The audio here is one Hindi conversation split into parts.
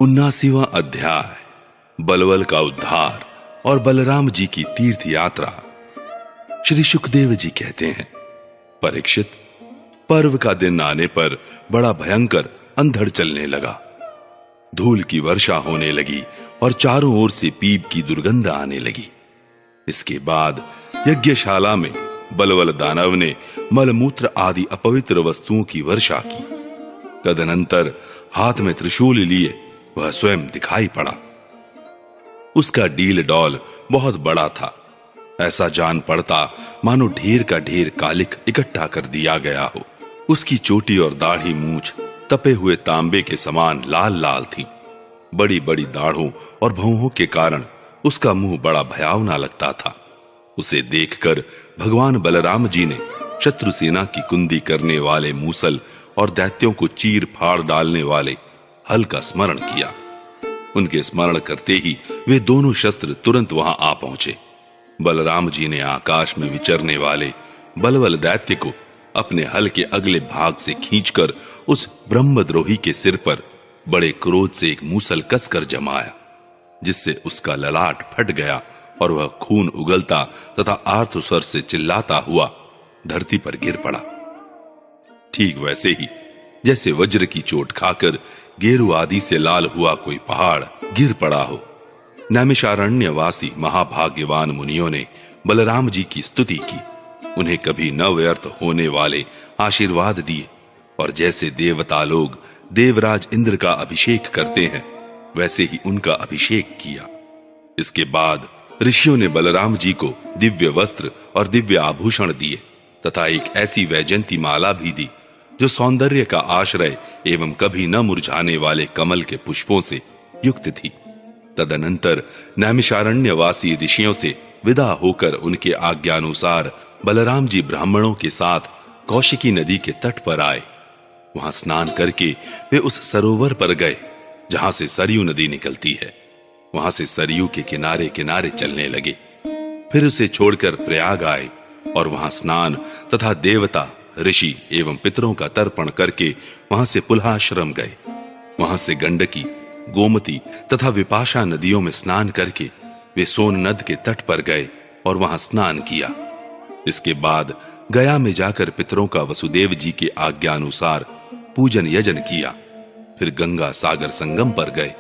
79वां अध्याय बलवल का उद्धार और बलराम जी की तीर्थ यात्रा। श्री सुखदेव जी कहते हैं, परीक्षित, पर्व का दिन आने पर बड़ा भयंकर अंधड़ चलने लगा। धूल की वर्षा होने लगी और चारों ओर से पीप की दुर्गंध आने लगी। इसके बाद यज्ञशाला में बलवल दानव ने मलमूत्र आदि अपवित्र वस्तुओं की वर्षा की। तदनंतर हाथ में त्रिशूल लिए वह स्वयं दिखाई पड़ा। उसका डील डौल बहुत बड़ा था। ऐसा जान पड़ता मानो ढेर का ढेर कालिख इकट्ठा कर दिया गया हो। उसकी चोटी और दाढ़ी मूछ तपे हुए तांबे के समान लाल लाल थी। बड़ी बड़ी दाढ़ों और भौहों के कारण उसका मुंह बड़ा भयावना लगता था। उसे देखकर भगवान बलराम जी ने शत्रु सेना की कुंदी करने वाले मूसल और दैत्यों को चीर फाड़ डालने वाले हल का स्मरण किया। उनके स्मरण करते ही वे दोनों शस्त्र तुरंत वहां आ पहुंचे। बलराम जी ने आकाश में विचरने वाले बलवल दैत्य को अपने हल के अगले भाग से खींचकर उस ब्रह्मद्रोही के सिर पर बड़े क्रोध से एक मूसल कसकर जमाया, जिससे उसका ललाट फट गया और वह खून उगलता तथा आर्तस्वर से चिल्लाता हुआ धरती पर गिर पड़ा। ठीक वैसे ही जैसे वज्र की चोट खाकर गेरू आदि से लाल हुआ कोई पहाड़ गिर पड़ा हो। नैमिषारण्यवासी महाभाग्यवान मुनियों ने बलराम जी की स्तुति की, उन्हें कभी न व्यर्थ होने वाले आशीर्वाद दिए और जैसे देवता लोग देवराज इंद्र का अभिषेक करते हैं वैसे ही उनका अभिषेक किया। इसके बाद ऋषियों ने बलराम जी को दिव्य वस्त्र और दिव्य आभूषण दिए तथा एक ऐसी वैजयंती माला भी दी जो सौंदर्य का आश्रय एवं कभी न मुरझाने वाले कमल के पुष्पों से युक्त थी। तदनंतर नैमिषारण्यवासी ऋषियों से विदा होकर उनके आज्ञानुसार बलराम जी ब्राह्मणों के साथ कौशिकी नदी के तट पर आए। वहां स्नान करके वे उस सरोवर पर गए जहां से सरयू नदी निकलती है। वहां से सरयू के किनारे किनारे चलने लगे। फिर उसे छोड़कर प्रयाग आए और वहां स्नान तथा देवता, ऋषि एवं पितरों का तर्पण करके वहां से पुल्हाश्रम गए। वहां से गंडकी, गोमती तथा विपाशा नदियों में स्नान करके वे सोन नद के तट पर गए और वहां स्नान किया। इसके बाद गया में जाकर पितरों का वसुदेव जी के आज्ञानुसार पूजन यजन किया। फिर गंगा सागर संगम पर गए।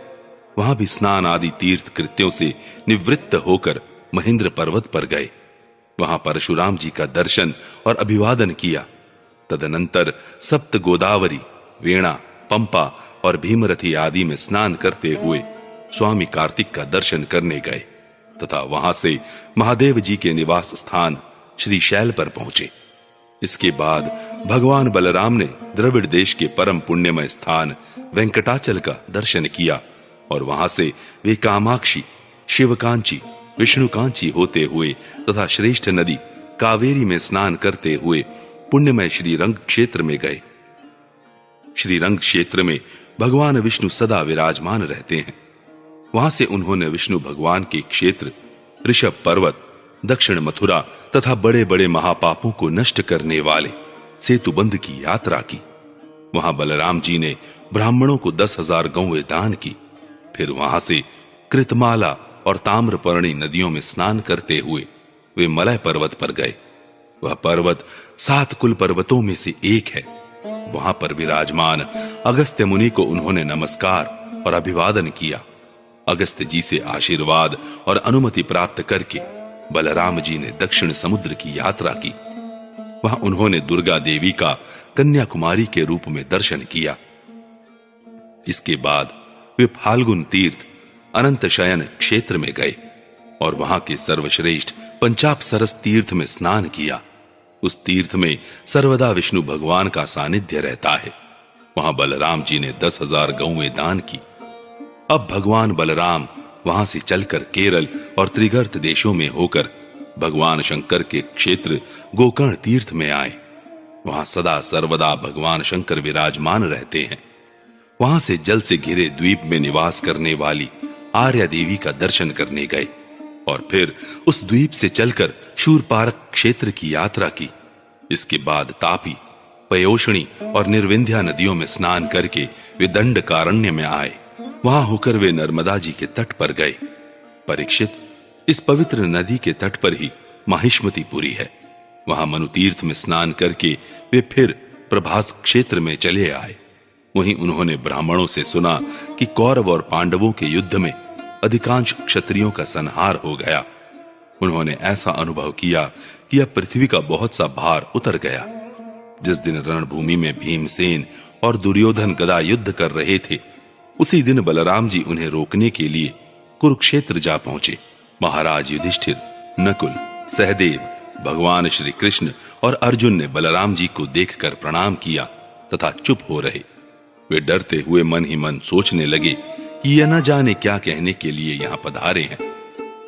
वहां भी स्नान आदि तीर्थ कृत्यों से निवृत्त होकर महेंद्र पर्वत पर गए। वहां परशुराम जी का दर्शन और अभिवादन किया। तदनंतर सप्त गोदावरी, वेणा, पंपा और भीमरथी आदि में स्नान करते हुए स्वामी कार्तिक का दर्शन करने गए तथा वहां से महादेव जी के निवास स्थान श्री शैल पर पहुंचे। इसके बाद भगवान बलराम ने द्रविड़ देश के परम पुण्यमय स्थान वेंकटाचल का दर्शन किया और वहां से वे कामाक्षी, शिवकांची, विष्णुकांची होते हुए तथा श्रेष्ठ नदी कावेरी में स्नान करते हुए पुण्यमय श्रीरंग क्षेत्र में गए। श्रीरंग क्षेत्र में भगवान विष्णु सदा विराजमान रहते हैं। वहां से उन्होंने विष्णु भगवान के क्षेत्र ऋषभ पर्वत, दक्षिण मथुरा तथा बड़े बड़े महापापों को नष्ट करने वाले सेतुबंध की यात्रा की। वहां बलराम जी ने ब्राह्मणों को 10,000 गौएं दान की। फिर वहां से कृतमाला और ताम्रपर्णी नदियों में स्नान करते हुए वे मलय पर्वत पर गए। वह पर्वत 7 कुल पर्वतों में से एक है। वहां पर विराजमान अगस्त्य मुनि को उन्होंने नमस्कार और अभिवादन किया। अगस्त्य जी से आशीर्वाद और अनुमति प्राप्त करके बलराम जी ने दक्षिण समुद्र की यात्रा की। वहां उन्होंने दुर्गा देवी का कन्याकुमारी के रूप में दर्शन किया। इसके बाद वे फाल्गुन तीर्थ अनंत शयन क्षेत्र में गए और वहां के सर्वश्रेष्ठ पंचापसरस तीर्थ में स्नान किया। उस तीर्थ में सर्वदा विष्णु भगवान का सानिध्य रहता है। वहां बलराम जी ने 10,000 गौएं दान की। अब भगवान बलराम वहां से चलकर केरल और त्रिगर्त देशों में होकर भगवान शंकर के क्षेत्र गोकर्ण तीर्थ में आए। वहां सदा सर्वदा भगवान शंकर विराजमान रहते हैं। वहां से जल से घिरे द्वीप में निवास करने वाली आर्या देवी का दर्शन करने गए और फिर उस द्वीप से चलकर शूरपारक क्षेत्र की यात्रा की। इसके बाद तापी, पयोषणी और निर्विंध्या नदियों में स्नान करके वे दंडकारण्य में आए। वहां होकर वे नर्मदा जी के तट पर गए। परीक्षित, इस पवित्र नदी के तट पर ही माहिष्मतीपुरी है। वहां मनुतीर्थ में स्नान करके वे फिर प्रभास क्षेत्र में चले आए। वहीं उन्होंने ब्राह्मणों से सुना कि कौरव और पांडवों के युद्ध में अधिकांश क्षत्रियों का संहार हो गया। उन्होंने ऐसा अनुभव किया कि अब पृथ्वी का बहुत सा भार उतर गया। जिस दिन रणभूमि में भीमसेन और दुर्योधन गदा युद्ध कर रहे थे, उसी दिन बलराम जी उन्हें रोकने के लिए कुरुक्षेत्र जा पहुंचे। महाराज युधिष्ठिर, नकुल, सहदेव, भगवान श्री कृष्ण और अर्जुन ने बलराम जी को देखकर प्रणाम किया तथा चुप हो रहे। वे डरते हुए मन ही मन सोचने लगे कि ये न जाने क्या कहने के लिए यहां पधारे हैं।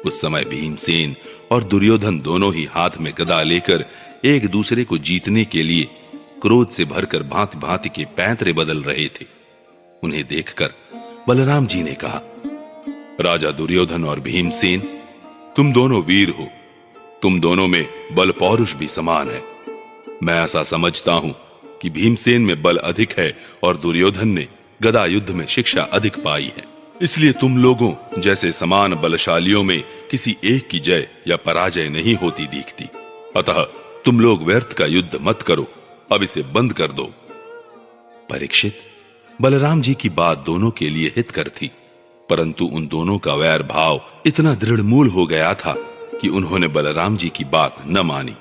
उस समय भीमसेन और दुर्योधन दोनों ही हाथ में गदा लेकर एक दूसरे को जीतने के लिए क्रोध से भरकर भांति भांति के पैंतरे बदल रहे थे। उन्हें देखकर बलराम जी ने कहा, राजा दुर्योधन और भीमसेन, तुम दोनों वीर हो। तुम दोनों में बल पौरुष भी समान है। मैं ऐसा समझता हूं कि भीमसेन में बल अधिक है और दुर्योधन ने गदा युद्ध में शिक्षा अधिक पाई है। इसलिए तुम लोगों जैसे समान बलशालियों में किसी एक की जय या पराजय नहीं होती दिखती। अतः तुम लोग व्यर्थ का युद्ध मत करो, अब इसे बंद कर दो। परीक्षित, बलराम जी की बात दोनों के लिए हितकर थी, परंतु उन दोनों का वैर भाव इतना दृढ़मूल हो गया था कि उन्होंने बलराम जी की बात न मानी।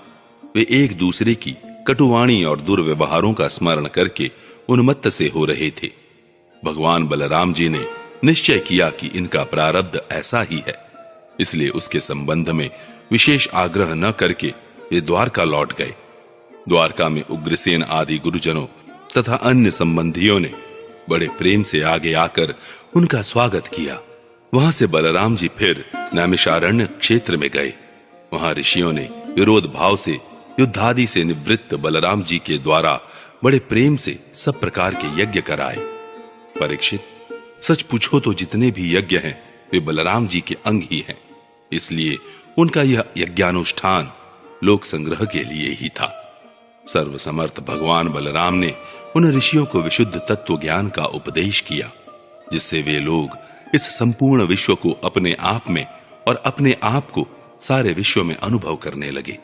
वे एक दूसरे की कटुवाणी और दुर्व्यवहारों का स्मरण करके उन्मत्त से हो रहे थे। भगवान बलराम जी ने निश्चय किया कि इनका प्रारब्ध ऐसा ही है, इसलिए उसके संबंध में विशेष आग्रह न करके वे द्वारका लौट गए। द्वारका में उग्रसेन आदि गुरुजनों तथा अन्य संबंधियों ने बड़े प्रेम से आगे आकर उनका स्वागत किया। वहां से बलराम जी फिर नैमिषारण्य क्षेत्र में गए। वहां ऋषियों ने विरोध भाव से युद्धादि से निवृत्त बलराम जी के द्वारा बड़े प्रेम से सब प्रकार के यज्ञ कराए। परीक्षित, सच पूछो तो जितने भी यज्ञ हैं वे बलराम जी के अंग ही हैं, इसलिए उनका यह यज्ञानुष्ठान लोक संग्रह के लिए ही था। सर्वसमर्थ भगवान बलराम ने उन ऋषियों को विशुद्ध तत्व ज्ञान का उपदेश किया, जिससे वे लोग इस संपूर्ण विश्व को अपने आप में और अपने आप को सारे विश्व में अनुभव करने लगे।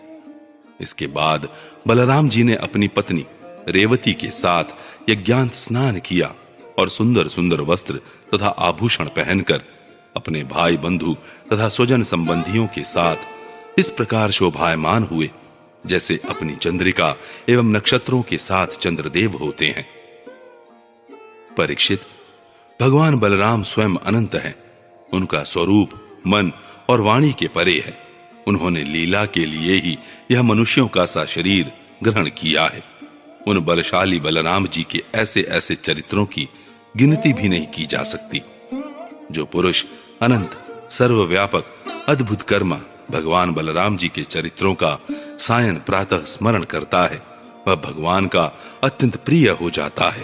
इसके बाद बलराम जी ने अपनी पत्नी रेवती के साथ यज्ञांत स्नान किया और सुंदर सुंदर वस्त्र तथा आभूषण पहनकर अपने भाई बंधु तथा स्वजन संबंधियों के साथ इस प्रकार शोभायमान हुए जैसे अपनी चंद्रिका एवं नक्षत्रों के साथ चंद्रदेव होते हैं। परीक्षित, भगवान बलराम स्वयं अनंत हैं। उनका स्वरूप मन और वाणी के परे है। उन्होंने लीला के लिए ही यह मनुष्यों का सा शरीर ग्रहण किया है। उन बलशाली बलराम जी के ऐसे ऐसे चरित्रों की गिनती भी नहीं की जा सकती। जो पुरुष अनंत, सर्वव्यापक, अद्भुत कर्मा भगवान बलराम जी के चरित्रों का सायं प्रातः स्मरण करता है, वह भगवान का अत्यंत प्रिय हो जाता है।